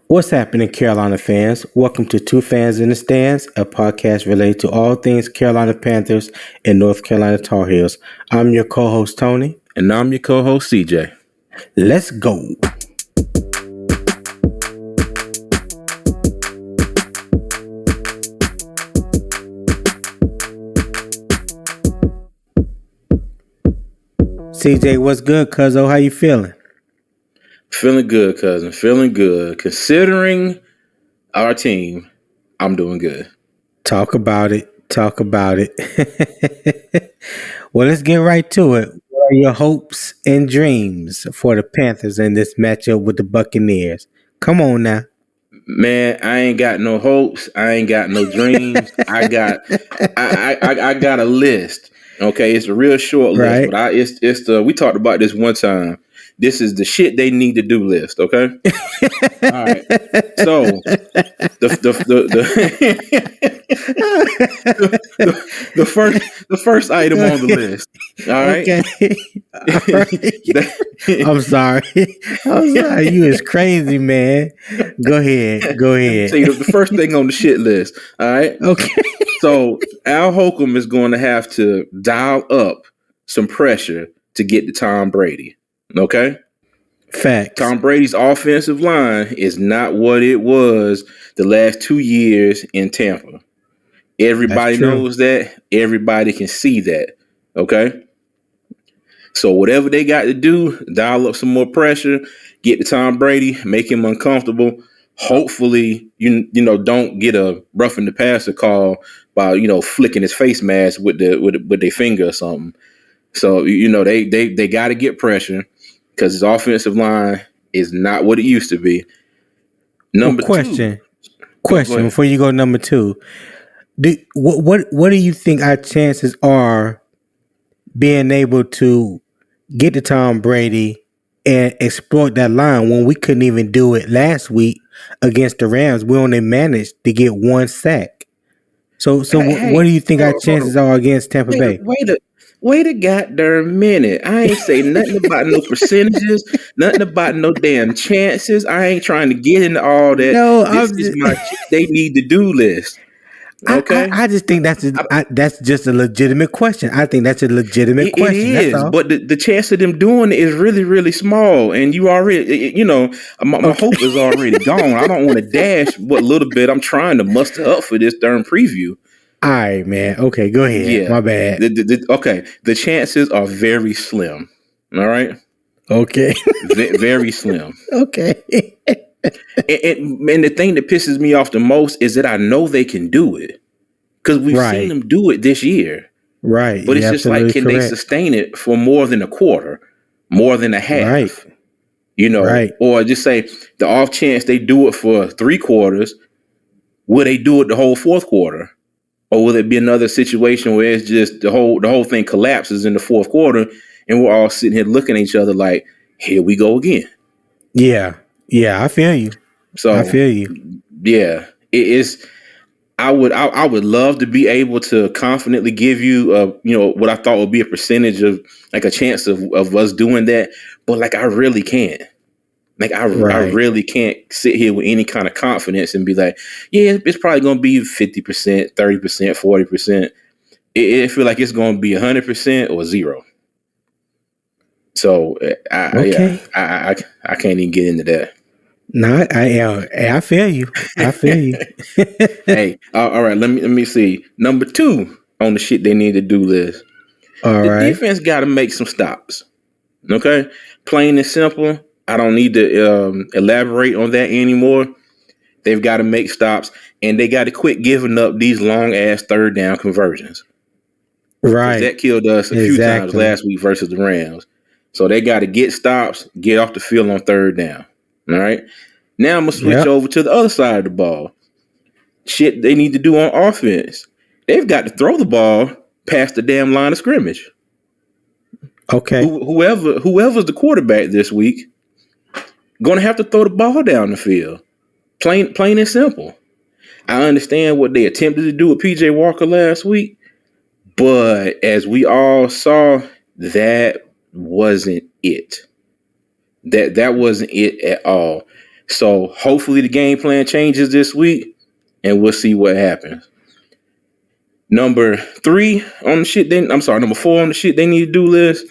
What's happening, Carolina fans? Welcome to Two Fans in the Stands, a podcast related to all things Carolina Panthers and North Carolina Tar Heels. I'm your co-host, Tony. And I'm your co-host, CJ. Let's go. CJ, what's good, cuzzo? How you feeling? Feeling good, cousin. Feeling good. Considering our team, I'm doing good. Talk about it. Well, let's get right to it. What are your hopes and dreams for the Panthers in this matchup with the Buccaneers? Come on now. Man, I ain't got no hopes. I ain't got no dreams. I got a list. Okay, it's a real short list, Right. but it's the we talked about this one time. This is the shit they need to do list, okay? All right. So the first item on the list. All right. Okay. I'm sorry. You is crazy, man. Go ahead. See, the first thing on the shit list. All right. Okay. So Al Holcomb is going to have to dial up some pressure to get to Tom Brady. Okay? Facts. Tom Brady's offensive line is not what it was the last 2 years in Tampa. Everybody knows that. Everybody can see that. Okay? So whatever they got to do, dial up some more pressure, get to Tom Brady, make him uncomfortable. Hopefully, you don't get a roughing the passer call by flicking his face mask with their finger or something. So they got to get pressure because his offensive line is not what it used to be. Question before you go number two. What do you think our chances are being able to get to Tom Brady and exploit that line when we couldn't even do it last week against the Rams? We only managed to get one sack. So what do you think our chances are against Tampa Bay? Wait a goddamn minute. I ain't say nothing about no percentages, nothing about no damn chances. I ain't trying to get into all that. No, this is my they need to do list. Okay, I just think that's just a legitimate question. I think that's a legitimate question. It is, but the chance of them doing it is really, really small. And you already, my hope is already gone. I don't want to dash what little bit I'm trying to muster up for this darn preview. All right, man. Okay, go ahead. Yeah, my bad. The chances are very slim. All right. Okay. Very slim. Okay. And the thing that pisses me off the most is that I know they can do it because we've seen them do it this year. Right. But it's just like, can they sustain it for more than a quarter, more than a half? Right. Or just say the off chance they do it for 3 quarters, will they do it the whole 4th quarter? Or will it be another situation where it's just the whole thing collapses in the 4th quarter and we're all sitting here looking at each other like, here we go again. Yeah. Yeah, I feel you. Yeah, it is. I would love to be able to confidently give you, what I thought would be a percentage of like a chance of us doing that, but like I really can't. Like I really can't sit here with any kind of confidence and be like, yeah, it's probably going to be 50%, 30%, 40%. It feel like it's going to be 100% or 0. So I can't even get into that. No, I feel you. Hey, all right. Let me see. Number 2 on the shit they need to do list. The defense got to make some stops. Okay, plain and simple. I don't need to elaborate on that anymore. They've got to make stops, and they got to quit giving up these long ass 3rd down conversions. Right, that killed us a few times last week versus the Rams. So they got to get stops, get off the field on 3rd down. All right. Now I'm going to switch over to the other side of the ball. Shit they need to do on offense. They've got to throw the ball past the damn line of scrimmage. Okay. Whoever's the quarterback this week, going to have to throw the ball down the field. Plain and simple. I understand what they attempted to do with P.J. Walker last week, but as we all saw, that wasn't it. That wasn't it at all. So hopefully the game plan changes this week, and we'll see what happens. Number 4 on the shit they need to do list.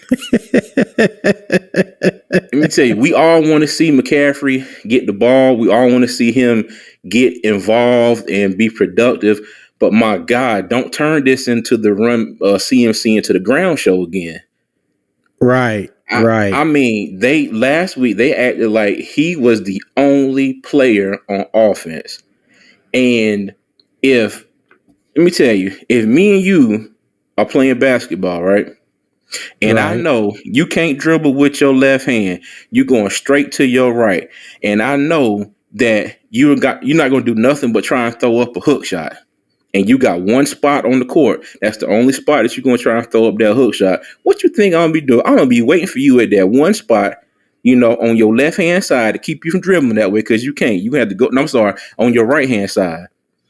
Let me tell you, we all want to see McCaffrey get the ball. We all want to see him get involved and be productive. But my God, don't turn this into the run CMC into the ground show again. Right. I mean, last week they acted like he was the only player on offense. And let me tell you, if me and you are playing basketball, right? And I know you can't dribble with your left hand. You're going straight to your right. And I know that you're not going to do nothing but try and throw up a hook shot. And you got one spot on the court. That's the only spot that you're going to try and throw up that hook shot. What you think I'm going to be doing? I'm going to be waiting for you at that one spot, on your left-hand side to keep you from dribbling that way because you can't. You have to go, on your right-hand side.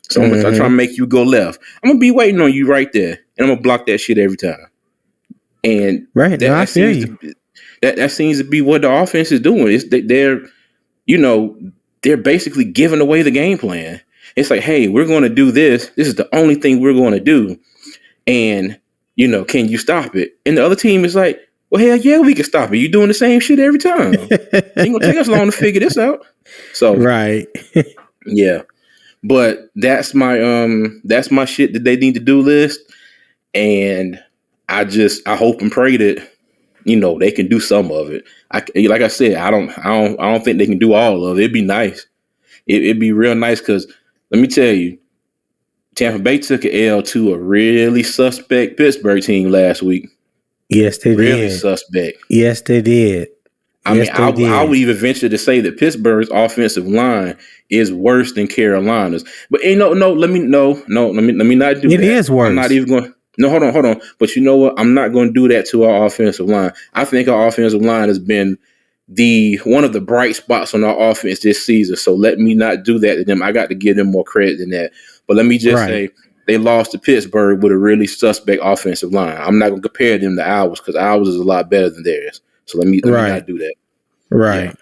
So I'm trying to make you go left. I'm going to be waiting on you right there. And I'm going to block that shit every time. And that seems to be what the offense is doing. They're basically giving away the game plan. It's like, hey, we're going to do this. This is the only thing we're going to do. And, can you stop it? And the other team is like, well, hell yeah, we can stop it. You're doing the same shit every time. It ain't going to take us long to figure this out. So, yeah. But that's my shit that they need to do list. And I hope and pray that, they can do some of it. Like I said, I don't think they can do all of it. It'd be nice. It'd be real nice because let me tell you, Tampa Bay took an L to a really suspect Pittsburgh team last week. Yes, they did. Really suspect. Yes, they did. I would even venture to say that Pittsburgh's offensive line is worse than Carolina's. But let me not do that. It is worse. I'm not even going. No, hold on. But you know what? I'm not going to do that to our offensive line. I think our offensive line has been one of the bright spots on our offense this season. So let me not do that to them. I got to give them more credit than that. But let me just say they lost to Pittsburgh with a really suspect offensive line. I'm not going to compare them to ours because ours is a lot better than theirs. So let me not do that. Right. Yeah.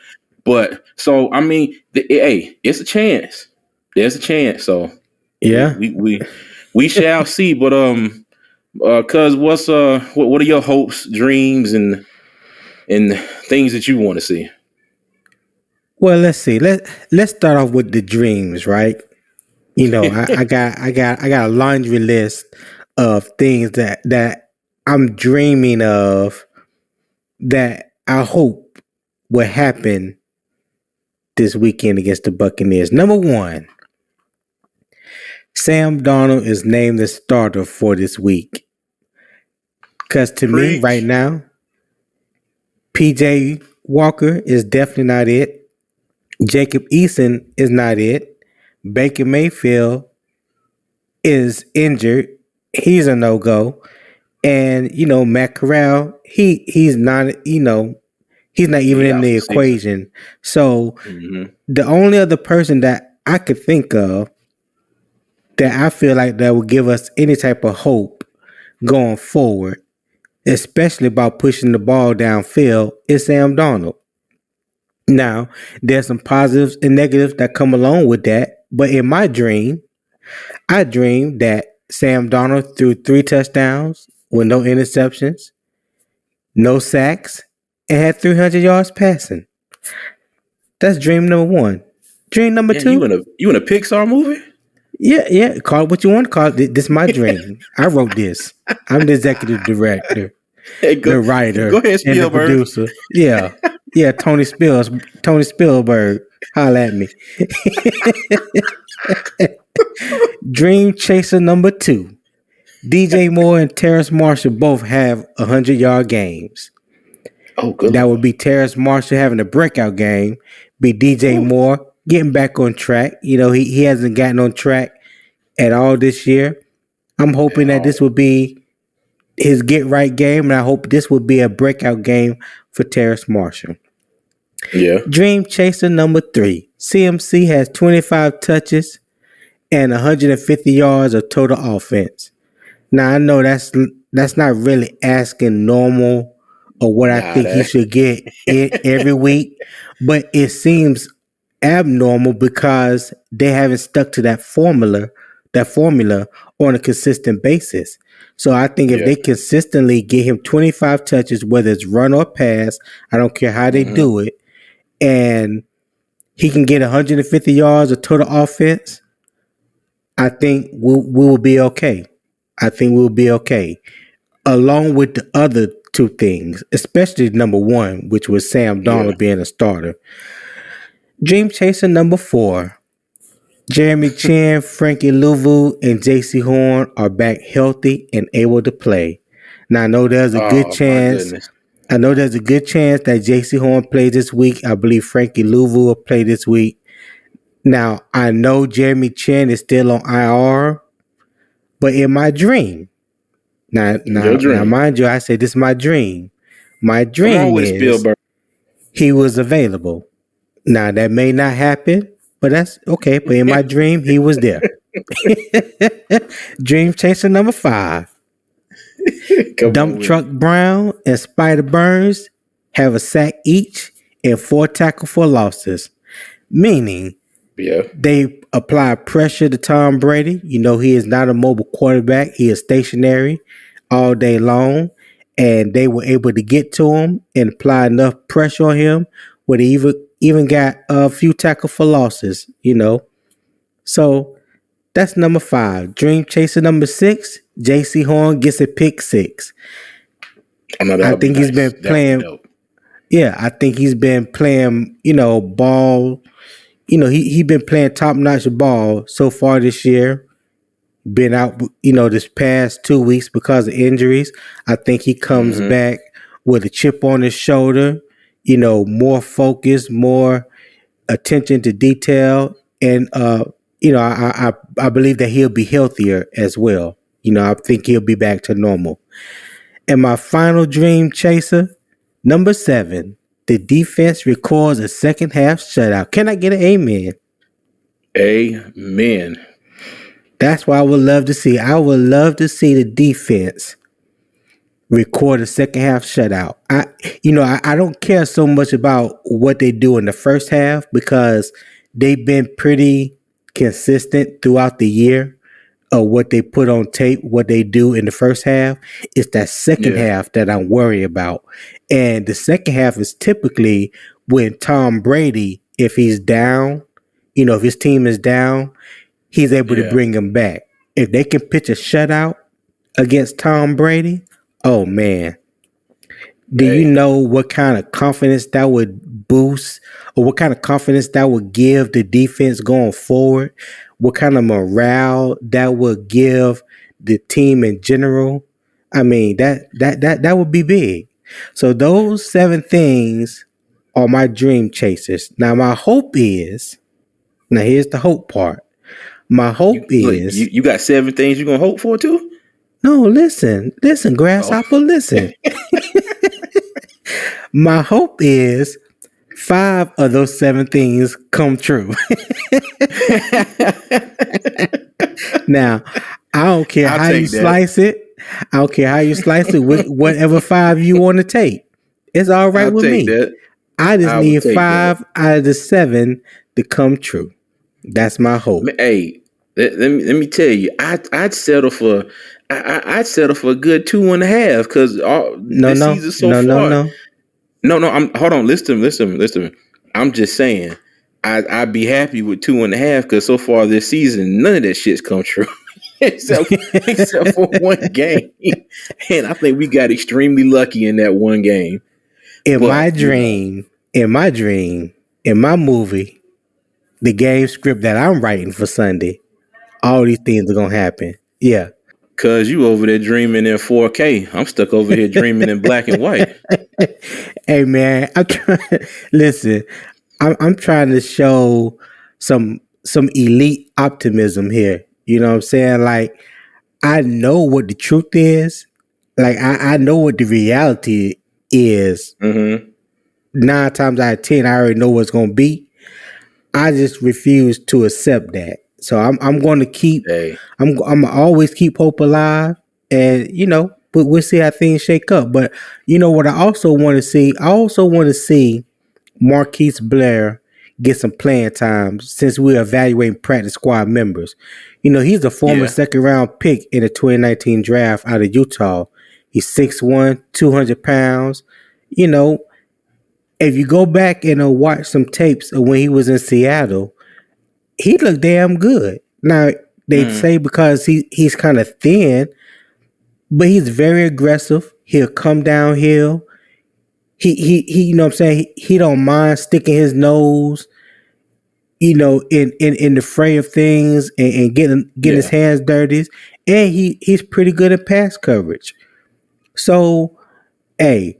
But so I mean, it's a chance. There's a chance. So yeah, we shall see. But cuz what are your hopes, dreams, and things that you want to see? Well, let's see. Let's start off with the dreams, right? I got a laundry list of things that I'm dreaming of that I hope will happen this weekend against the Buccaneers. Number 1, Sam Darnold is named the starter for this week. Because to me, right now, PJ Walker is definitely not it. Jacob Eason is not it. Baker Mayfield is injured. He's a no-go. And, Matt Corral, he's not, he's not even in the equation. So the only other person that I could think of that I feel like that would give us any type of hope going forward, especially about pushing the ball downfield, is Sam Darnold. Now, there's some positives and negatives that come along with that. But in my dream, I dreamed that Sam Darnold threw 3 touchdowns with no interceptions, no sacks, and had 300 yards passing. That's dream number 1. Dream number 2. You in a Pixar movie? Yeah. Call it what you want to call it. This is my dream. I wrote this. I'm the executive director, the writer, go ahead, Spielberg. And the producer. Yeah. Tony Spielberg. Holla at me. Dream chaser number 2. DJ Moore and Terrace Marshall both have 100-yard games. Oh, good. That would be Terrace Marshall having a breakout game. Be DJ Moore getting back on track. He hasn't gotten on track at all this year. I'm hoping that this will be his get right game, and I hope this will be a breakout game for Terrace Marshall. Yeah. Dream chaser number 3. CMC has 25 touches and 150 yards of total offense. Now I know that's not really asking normal or what I think he should get every week, but it seems abnormal because they haven't stuck to that formula on a consistent basis. So I think if Yeah. they consistently get him 25 touches, whether it's run or pass, I don't care how they do it, and he can get 150 yards of total offense, I think we will be okay. I think we'll be okay. Along with the other two things, especially number one, which was Sam Yeah. Darnold being a starter. Dream chaser number 4. Jeremy Chin, Frankie Louvu, and JC Horn are back healthy and able to play. Now I know there's a good Oh my chance. goodness. I know there's a good chance that JC Horn plays this week. I believe Frankie Louvu will play this week. Now I know Jeremy Chin is still on IR, but in my dream, now, In your now, now, dream. mind you, I say this is my dream. My Come on dream with it, is Spielberg. he was available. Now that may not happen, but that's okay. But in my dream, he was there. Dream chaser number 5. Come on Dump with Truck Brown and Spider Burns have a sack each and 4 tackle for losses, meaning Yeah. they apply pressure to Tom Brady. You know, he is not a mobile quarterback. He is stationary all day long. And they were able to get to him and apply enough pressure on him where they even got a few tackle for losses, you know. So that's number 5. Dream chaser number 6. JC Horn gets a pick 6. I know that I would be think he's nice. been That would be playing. dope. Yeah, I think he's been playing, ball. He been playing top notch ball so far this year. Been out, this past 2 weeks because of injuries. I think he comes back with a chip on his shoulder, more focus, more attention to detail, and I believe that he'll be healthier as well. I think he'll be back to normal. And my final dream chaser, number 7, the defense records a second half shutout. Can I get an amen? Amen. That's what I would love to see. I would love to see the defense record a second half shutout. I don't care so much about what they do in the first half because they've been pretty consistent throughout the year of what they put on tape, what they do in the first half. It's that second half that I'm worried about. And the second half is typically when Tom Brady, if he's down, if his team is down, he's able to bring him back. If they can pitch a shutout against Tom Brady, oh man. Do you know what kind of confidence that would boost or what kind of confidence that would give the defense going forward? What kind of morale that would give the team in general? I mean, that would be big. So those 7 things are my dream chasers. Now here's the hope part. My hope is you got 7 things you're gonna hope for too? no, listen, grasshopper, listen. My hope is 5 of those 7 things come true. Now, I don't care how you slice it. I don't care how you slice it with whatever 5 you want to take. It's all right with me. That. I just need 5 out of the 7 to come true. That's my hope. Hey, let me tell you, I'd settle for a good 2.5 because this season so far. No. Hold on. Listen to me. I'm just saying, I'd be happy with 2.5 because so far this season, none of that shit's come true. except for one game. And I think we got extremely lucky in that one game. In my movie, the game script that I'm writing for Sunday, all these things are gonna happen. Yeah. Cause you over there dreaming in 4K. I'm stuck over here dreaming in black and white. Hey man, I'm trying to show some elite optimism here. You know what I'm saying? Like, I know what the truth is. Like, I know what the reality is. 9 times out of 10, I already know what's gonna be. I just refuse to accept that. So I'm going to keep. I'm gonna always keep hope alive, and we'll see how things shake up. But what I also want to see. I also want to see Marquise Blair get some playing time since we're evaluating practice squad members. He's a former second round pick in the 2019 draft out of Utah. He's 6'1", 200 pounds. If you go back and watch some tapes of when he was in Seattle, he looked damn good. Now, they say because he's kind of thin, but he's very aggressive. He'll come downhill. He you know what I'm saying? He don't mind sticking his nose, in the fray of things and getting his hands dirty. And he's pretty good at pass coverage. So, hey,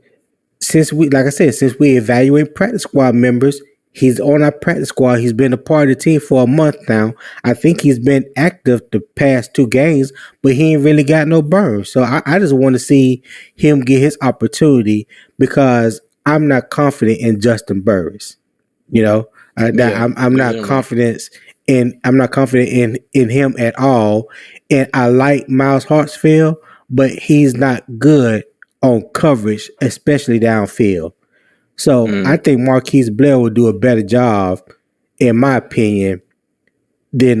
since we evaluate practice squad members, he's on our practice squad. He's been a part of the team for a month now. I think he's been active the past 2 games, but he ain't really got no burn. So I just want to see him get his opportunity because I'm not confident in Justin Burris. I'm not confident in him at all. And I like Miles Hartsfield, but he's not good on coverage, especially downfield. So I think Marquise Blair will do a better job, in my opinion, than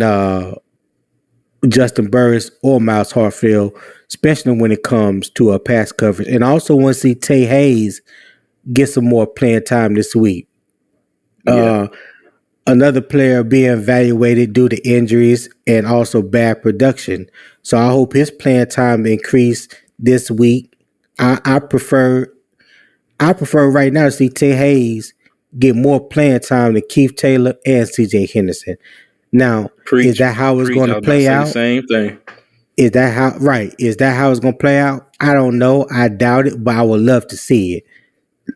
Justin Burris or Miles Hartsfield, especially when it comes to a pass coverage. And I also want to see Tay Hayes get some more playing time this week. Another player being evaluated due to injuries and also bad production. So I hope his playing time increase this week. I prefer right now to see Tay Hayes get more playing time than Keith Taylor and CJ Henderson. Now, is that how it's going to play out? Same thing. Is that how it's going to play out? I don't know. I doubt it, but I would love to see it.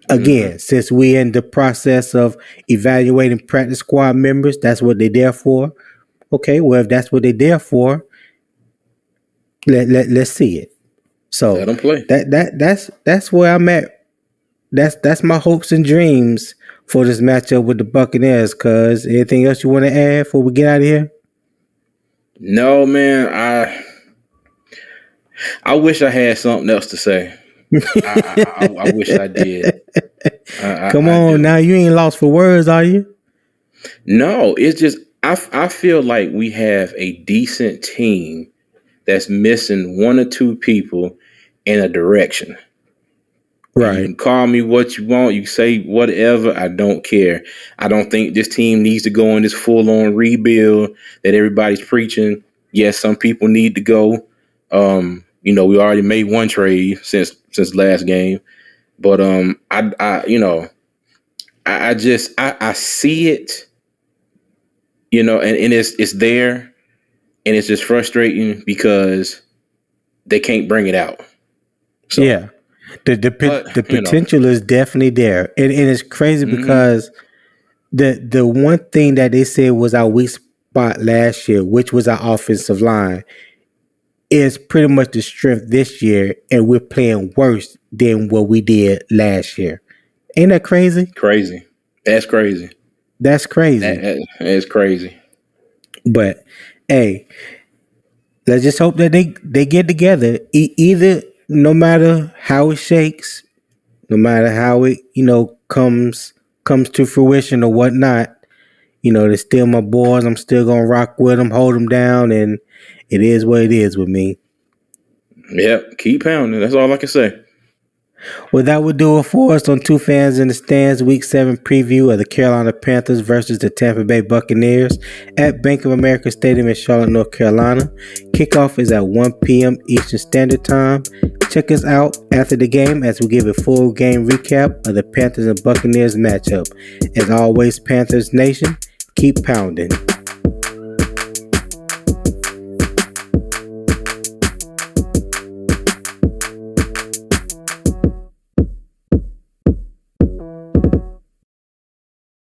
Again, since we're in the process of evaluating practice squad members, that's what they're there for. Okay, well, if that's what they're there for, let's see it. So let them play. That's where I'm at. That's my hopes and dreams for this matchup with the Buccaneers. Cuz anything else you want to add before we get out of here? No, man. I wish I had something else to say. I wish I did. Come on, now you ain't lost for words, are you? No, it's just I feel like we have a decent team that's missing 1 or 2 people in a direction. Right. You can call me what you want. You say whatever. I don't care. I don't think this team needs to go in this full-on rebuild that everybody's preaching. Yes, some people need to go. We already made 1 trade since last game, but I see it, and it's there, and it's just frustrating because they can't bring it out. So, yeah, the potential is definitely there, and it's crazy because the one thing that they said was our weak spot last year, which was our offensive line, is pretty much the strength this year, and we're playing worse than what we did last year. Ain't that crazy? Crazy. That's crazy. That's crazy. That is crazy. But hey, let's just hope that they get together. Either, no matter how it shakes, no matter how it comes to fruition or whatnot, they're still my boys. I'm still gonna rock with them, hold them down, and it is what it is with me. Yep, keep pounding. That's all I can say. Well, that would do it for us on 2 Fans in the Stands Week 7 preview of the Carolina Panthers versus the Tampa Bay Buccaneers at Bank of America Stadium in Charlotte, North Carolina. Kickoff is at 1 p.m. Eastern Standard Time. Check us out after the game as we give a full game recap of the Panthers and Buccaneers matchup. As always, Panthers Nation, keep pounding.